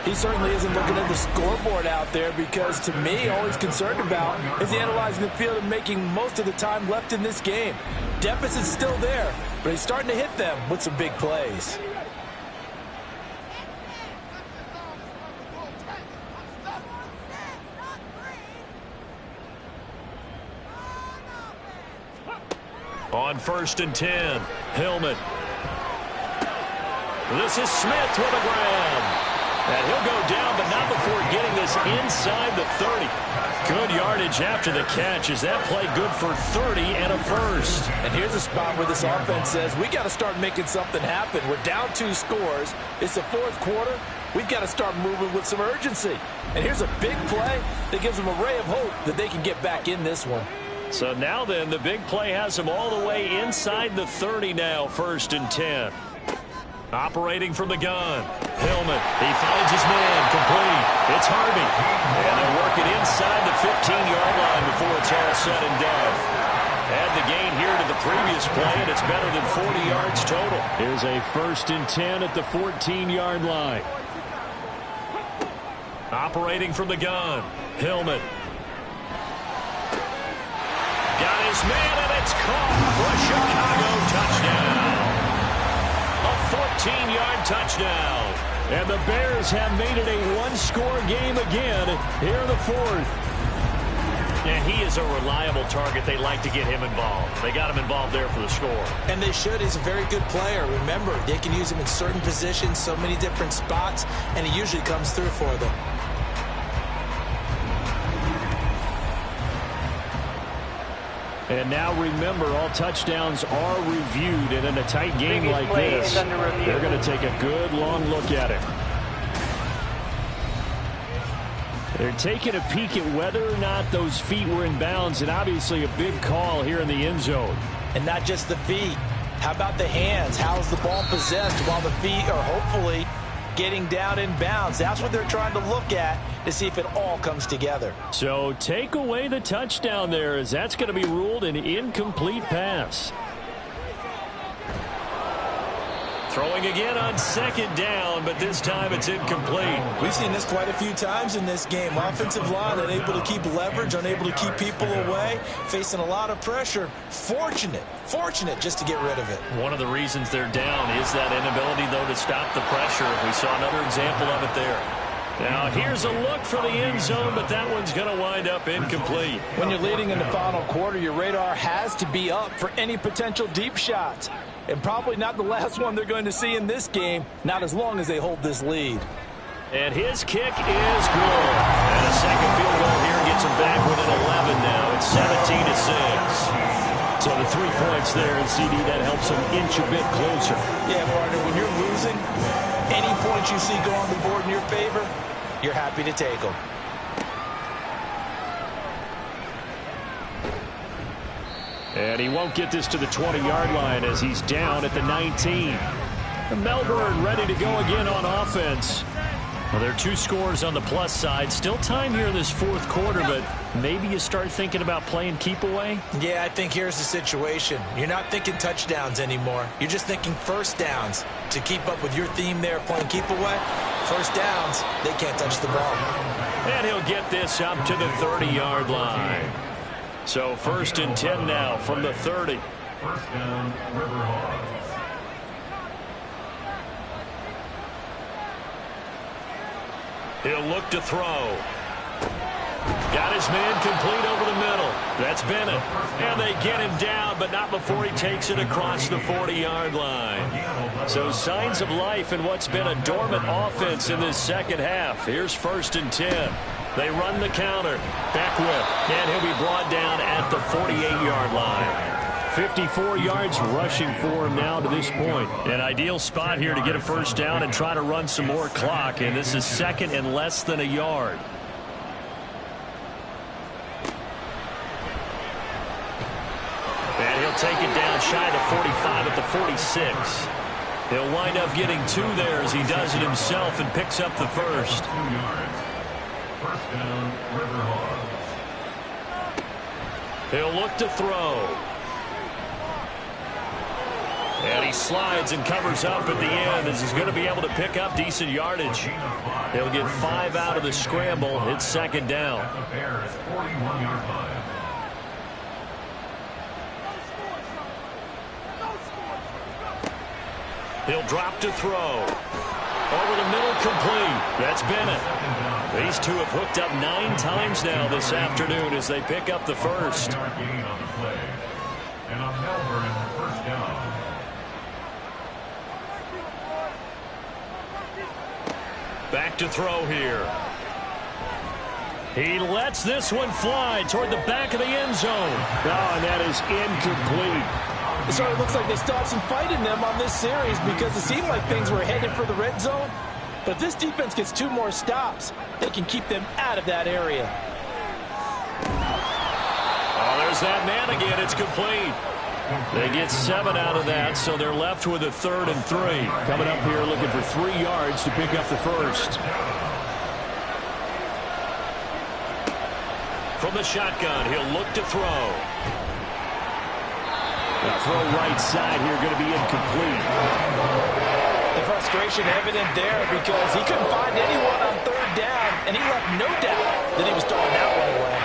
He certainly isn't looking at the scoreboard out there because, to me, all he's concerned about is analyzing the field and making most of the time left in this game. Deficit's still there, but he's starting to hit them with some big plays. On 1st and 10, Hillman. This is Smith with a grab. And he'll go down, but not before getting this inside the 30. Good yardage after the catch. Is that play good for 30 and a first? And here's a spot where this offense says, we got to start making something happen. We're down 2 scores. It's the 4th quarter. We've got to start moving with some urgency. And here's a big play that gives them a ray of hope that they can get back in this one. So now then, the big play has him all the way inside the 30 now, 1st and 10. Operating from the gun. Hillman, he finds his man, complete. It's Harvey. And they'll work it inside the 15-yard line before it's all said and done. Add the gain here to the previous play, and it's better than 40 yards total. Here's a 1st and 10 at the 14-yard line. Operating from the gun. Hillman. Got his man, and it's caught for a Chicago touchdown. A 14-yard touchdown. And the Bears have made it a 1-score game again here in the 4th. Yeah, he is a reliable target. They like to get him involved. They got him involved there for the score. And they should. He's a very good player. Remember, they can use him in certain positions, so many different spots, and he usually comes through for them. And now remember, all touchdowns are reviewed, and in a tight game like this, they're going to take a good long look at it. They're taking a peek at whether or not those feet were in bounds, and obviously a big call here in the end zone. And not just the feet. How about the hands? How's the ball possessed while the feet are hopefully getting down in bounds? That's what they're trying to look at to see if it all comes together. So take away the touchdown there, as that's going to be ruled an incomplete pass. Throwing again on 2nd down, but this time it's incomplete. We've seen this quite a few times in this game. Offensive line unable to keep leverage, unable to keep people away, facing a lot of pressure. Fortunate just to get rid of it. One of the reasons they're down is that inability, though, to stop the pressure. We saw another example of it there. Now, here's a look for the end zone, but that one's going to wind up incomplete. When you're leading in the final quarter, your radar has to be up for any potential deep shots. And probably not the last one they're going to see in this game, not as long as they hold this lead. And his kick is good. And a second field goal here gets him back within 11 now. It's 17-6. So the 3 points there, and CD, that helps them inch a bit closer. Yeah, partner, when you're losing, any points you see go on the board in your favor, you're happy to take them. And he won't get this to the 20-yard line as he's down at the 19. Melbourne ready to go again on offense. Well, there are 2 scores on the plus side. Still time here in this fourth quarter, but maybe you start thinking about playing keep away? Yeah, I think here's the situation. You're not thinking touchdowns anymore. You're just thinking first downs. To keep up with your theme there, playing keep away, first downs, they can't touch the ball. And he'll get this up to the 30-yard line. So 1st and 10 now from the 30. First down, RiverHogs. He'll look to throw. Got his man complete over the middle. That's Bennett. And they get him down, but not before he takes it across the 40-yard line. So signs of life in what's been a dormant offense in this second half. Here's 1st and 10. They run the counter. Back whip. And he'll be brought down at the 48-yard line. 54 yards rushing for him now to this point. An ideal spot here to get a first down and try to run some more clock. And this is 2nd and less than a yard. And he'll take it down shy of the 45 at the 46. He'll wind up getting 2 there as he does it himself and picks up the first. 2 yards. First down, RiverHogs. He'll look to throw. And he slides and covers up at the end as he's going to be able to pick up decent yardage. He'll get 5 out of the scramble. It's 2nd down. The Bears' 41-yard line. He'll drop to throw. Over the middle, complete. That's Bennett. These 2 have hooked up 9 times now this afternoon as they pick up the first. Gain on the play. And on Melbourne, first down. Back to throw here. He lets this one fly toward the back of the end zone. Oh, and that is incomplete. It sort of looks like they still have some fight in them on this series because it seemed like things were headed for the red zone. But this defense gets 2 more stops. They can keep them out of that area. Oh, there's that man again. It's complete. They get 7 out of that, so they're left with a 3rd and 3. Coming up here looking for 3 yards to pick up the first. From the shotgun, he'll look to throw. Now throw right side here, going to be incomplete. The frustration evident there because he couldn't find anyone on 3rd down, and he left no doubt that he was throwing that one away.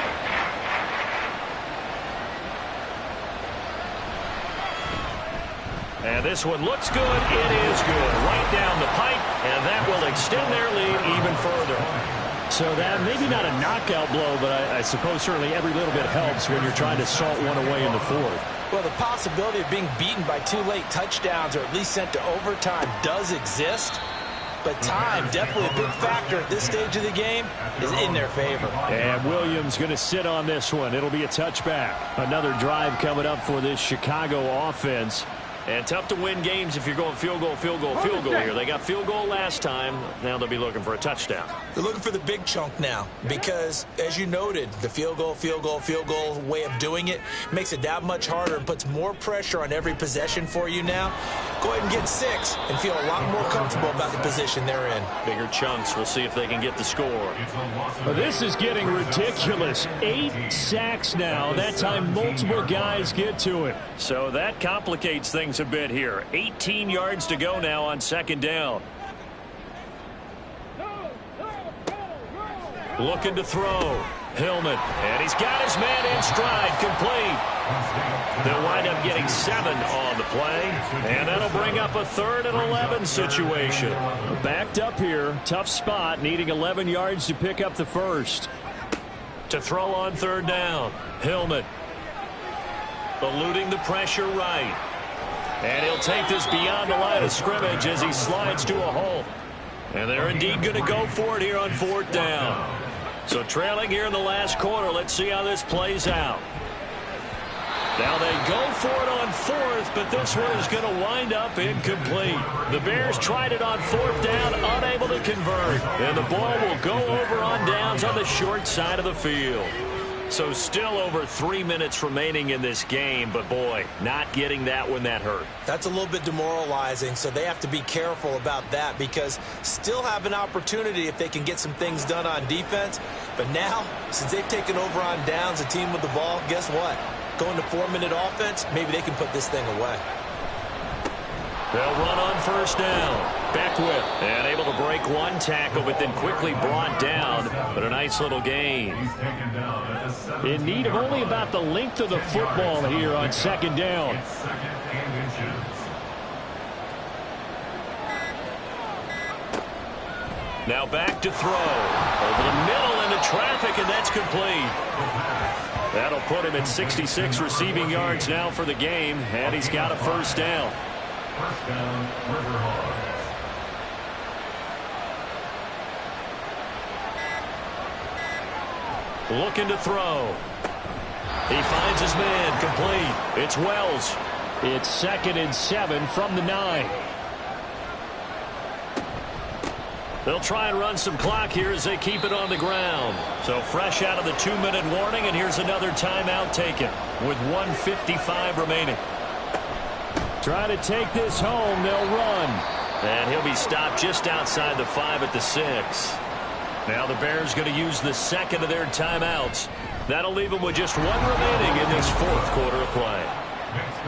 And this one looks good. It is good. Right down the pipe, and that will extend their lead even further. So that maybe not a knockout blow, but I suppose certainly every little bit helps when you're trying to salt one away in the 4th. Well, the possibility of being beaten by 2 late touchdowns or at least sent to overtime does exist. But time, definitely a big factor at this stage of the game, is in their favor. And Williams going to sit on this one. It'll be a touchback. Another drive coming up for this Chicago offense. And tough to win games if you're going field goal, field goal, field goal here. They got field goal last time. Now they'll be looking for a touchdown. They're looking for the big chunk now because, as you noted, the field goal way of doing it makes it that much harder and puts more pressure on every possession for you now. Go ahead and get 6 and feel a lot more comfortable about the position they're in. Bigger chunks. We'll see if they can get the score. Well, this is getting ridiculous. 8 sacks now. That time multiple guys get to it. So that complicates things a bit here. 18 yards to go now on 2nd down. Looking to throw. Hillman. And he's got his man in stride. Complete. They'll wind up getting 7 on the play. And that'll bring up a 3rd and 11 situation. Backed up here. Tough spot. Needing 11 yards to pick up the first. To throw on 3rd down. Hillman. Eluding the pressure right. And he'll take this beyond the line of scrimmage as he slides to a hole. And they're indeed going to go for it here on 4th down. So trailing here in the last quarter. Let's see how this plays out. Now they go for it on 4th, but this one is going to wind up incomplete. The Bears tried it on 4th down, unable to convert. And the ball will go over on downs on the short side of the field. So still over 3 minutes remaining in this game, but boy, not getting that when that hurt. That's a little bit demoralizing, so they have to be careful about that because still have an opportunity if they can get some things done on defense. But now, since they've taken over on downs, a team with the ball, guess what? Going to 4-minute offense, maybe they can put this thing away. They'll run on first down. Beckwith, and able to break one tackle, but then quickly brought down. But a nice little gain. In need of only about the length of the football here on second down. Now back to throw. Over the middle into traffic, and that's complete. That'll put him at 66 receiving yards now for the game, and he's got a first down. First down, RiverHogs. Looking to throw. He finds his man, complete. It's Wells. It's 2nd and 7 from the 9. They'll try and run some clock here as they keep it on the ground. So fresh out of the 2-minute warning, and here's another timeout taken with 1:55 remaining. Trying to take this home. They'll run. And he'll be stopped just outside the 5 at the 6. Now the Bears going to use the second of their timeouts. That'll leave them with just one remaining in this fourth quarter of play.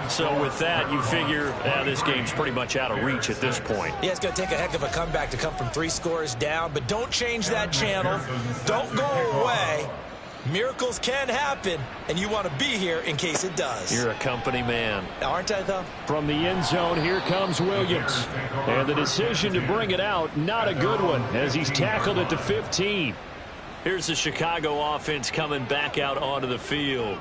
So with that, you figure this game's pretty much out of reach at this point. Yeah, it's going to take a heck of a comeback to come from 3 scores down, but don't change that channel. Don't go away. Miracles can happen, and you want to be here in case it does. You're a company man. Aren't I, though? From the end zone, here comes Williams. And the decision to bring it out, not a good one, as he's tackled at the 15. Here's the Chicago offense coming back out onto the field.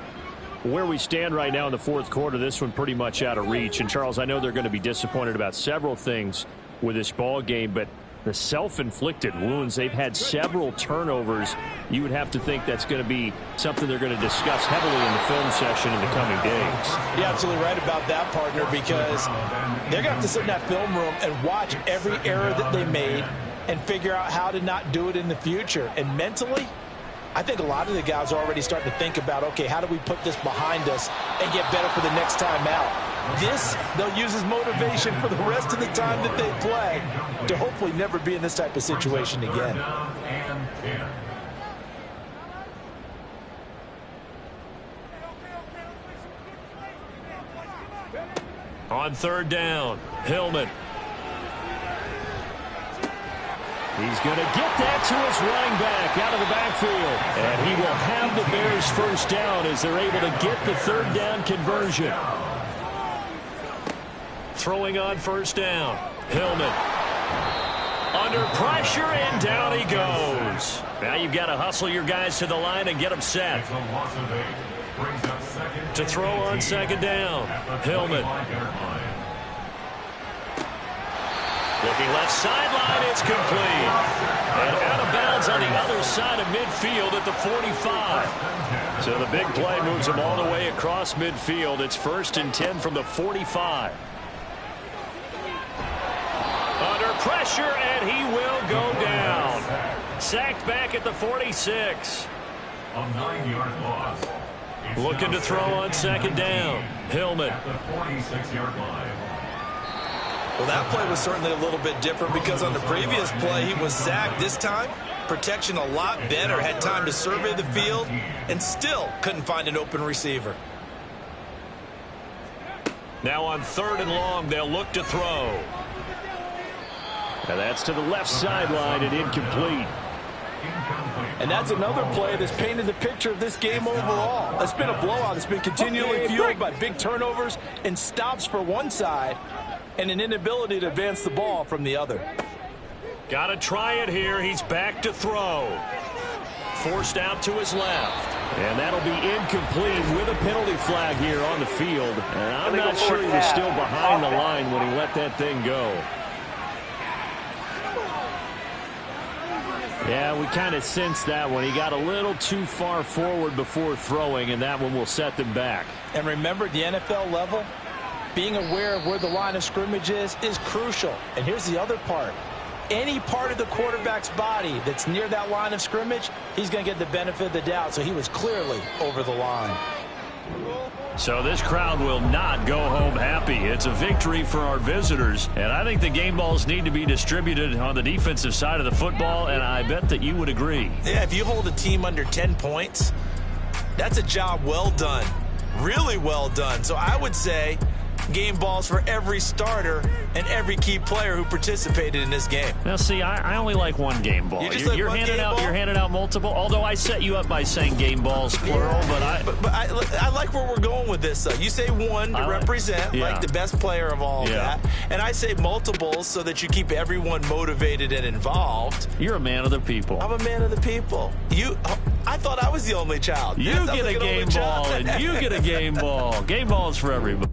Where we stand right now in the fourth quarter, this one pretty much out of reach. And, Charles, I know they're going to be disappointed about several things with this ball game, but the self-inflicted wounds, they've had several turnovers. You would have to think that's going to be something they're going to discuss heavily in the film session in the coming days. You're absolutely right about that, partner, because they're going to have to sit in that film room and watch every error that they made and figure out how to not do it in the future. And mentally, I think a lot of the guys are already starting to think about, okay, how do we put this behind us and get better for the next time out? This, they'll use as motivation for the rest of the time that they play to hopefully never be in this type of situation again. On third down, Hillman. He's going to get that to his running back out of the backfield. And he will have the Bears first down as they're able to get the third down conversion. Throwing on first down, Hillman. Under pressure, and down he goes. Now you've got to hustle your guys to the line and get them set. To throw on second down, Hillman. Looking left sideline, it's complete. And out of bounds on the other side of midfield at the 45. So the big play moves him all the way across midfield. It's 1st and 10 from the 45. Under pressure, and he will go down. Sacked back at the 46. A 9-yard loss. Looking to throw on second down, Hillman. At the 46-yard line. Well, that play was certainly a little bit different because on the previous play, he was sacked. This time, protection a lot better. Had time to survey the field and still couldn't find an open receiver. Now on third and long, they'll look to throw. Now that's to the left sideline and incomplete. And that's another play that's painted the picture of this game overall. It's been a blowout. It's been continually fueled by big turnovers and stops for one side and an inability to advance the ball from the other. Got to try it here. He's back to throw. Forced out to his left. And that'll be incomplete with a penalty flag here on the field. And I'm not sure he was still behind the line when he let that thing go. Yeah, we kind of sensed that one. He got a little too far forward before throwing, and that one will set them back. And remember, at the NFL level, being aware of where the line of scrimmage is crucial. And here's the other part. any part of the quarterback's body that's near that line of scrimmage, he's going to get the benefit of the doubt. So he was clearly over the line. So this crowd will not go home happy. It's a victory for our visitors. And I think the game balls need to be distributed on the defensive side of the football, and I bet that you would agree. Yeah, if you hold a team under 10 points, that's a job well done. Really well done. So I would say game balls for every starter and every key player who participated in this game. Now, see, I only like one game ball. You're handing out multiple. Although I set you up by saying game balls plural, but I like where we're going with this. Though you say one to represent like the best player of all that, and I say multiples so that you keep everyone motivated and involved. You're a man of the people. I'm a man of the people. I thought I was the only child. You get a game ball, and you get a game ball. Game balls for everybody.